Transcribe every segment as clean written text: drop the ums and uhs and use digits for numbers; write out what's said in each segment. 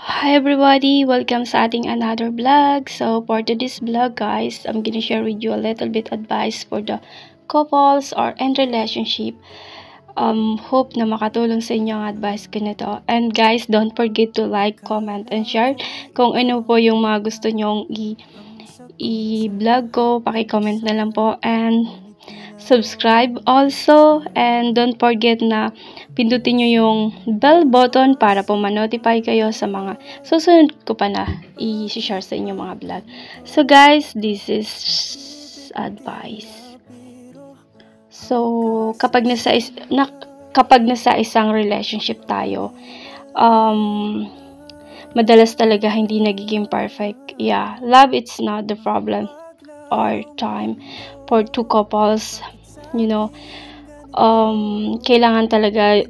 Hi everybody! Welcome sa ating another vlog. So for today's vlog guys, I'm gonna share with you a little bit advice for the couples or in relationship. Hope na makatulong sa inyo ang advice ko nito. And guys, don't forget to like, comment, and share. Kung ano po yung mga gusto nyong i-vlog ko, paki-comment na lang po. And subscribe also, and don't forget na pindutin nyo yung bell button para po ma-notify kayo sa mga susunod ko pa na i-share sa inyo mga vlog. So guys, this is advice. So kapag nasa isang relationship tayo, madalas talaga hindi nagiging perfect. Yeah, love it's not the problem or time for two couples, kailangan talaga,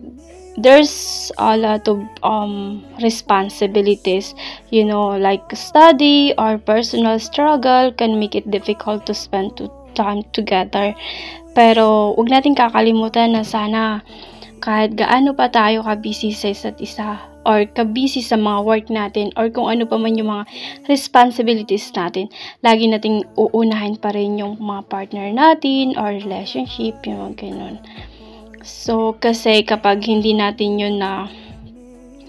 there's a lot of responsibilities, like study or personal struggle can make it difficult to spend time together. Pero huwag natin kakalimutan na sana kahit gaano pa tayo ka-busy sa isa't isa or ka-busy sa mga work natin or kung ano pa man yung mga responsibilities natin, lagi nating uunahin pa rin yung mga partner natin or relationship, yung ganun. So, kasi kapag hindi natin yun na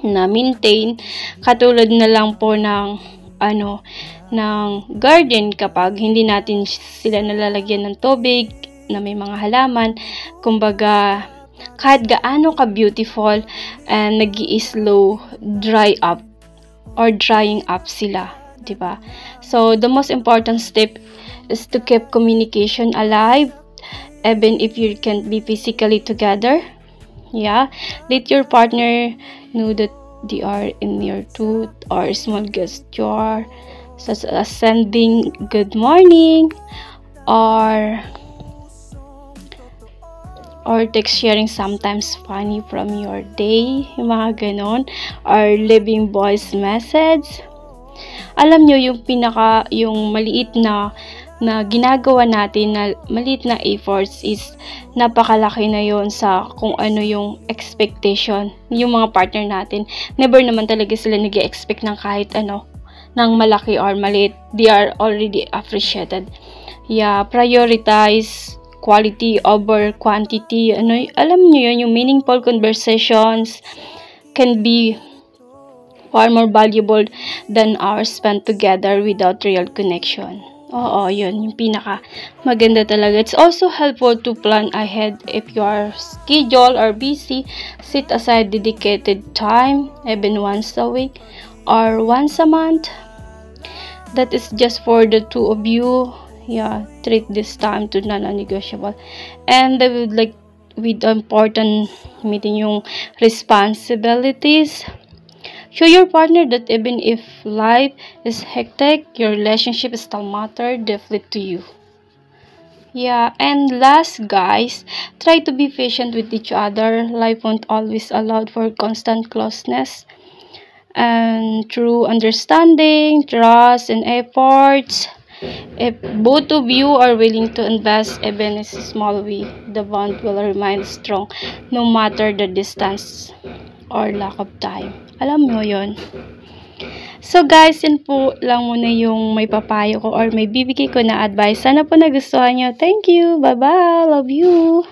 maintain, katulad na lang po ng garden, kapag hindi natin sila nalalagyan ng tubig na may mga halaman, kumbaga kahit gaano ka beautiful and nag-i-slow drying up sila, 'di ba? So the most important step is to keep communication alive even if you can't be physically together. Yeah, let your partner know that they are in your truth or small gesture such as sending good morning or text sharing sometimes funny from your day, yung mga ganon, or leaving voice message. Alam nyo, yung maliit na ginagawa natin, na maliit na efforts is napakalaki na yon sa kung ano yung expectation yung mga partner natin. Never naman talaga sila nag-expect ng kahit ano, ng malaki or maliit. They are already appreciated. Yeah, prioritize quality over quantity. Alam niyo yun, yung meaningful conversations can be far more valuable than hours spent together without real connection. Oo, yun, yung pinaka maganda talaga. It's also helpful to plan ahead if you are scheduled or busy. Set aside dedicated time, even once a week or once a month. That is just for the two of you. Yeah, treat this time to non-negotiable. And I would like with important meeting yung responsibilities. Show your partner that even if life is hectic, your relationship still matter deeply to you. Yeah, and last guys, try to be patient with each other. Life won't always allow for constant closeness. And through understanding, trust, and efforts, if both of you are willing to invest even in a small way, the bond will remain strong no matter the distance or lack of time. Alam mo yon. So guys, yun po lang muna yung may papayo ko or may bibigay ko na advice. Sana po nagustuhan nyo. Thank you. Bye-bye. Love you.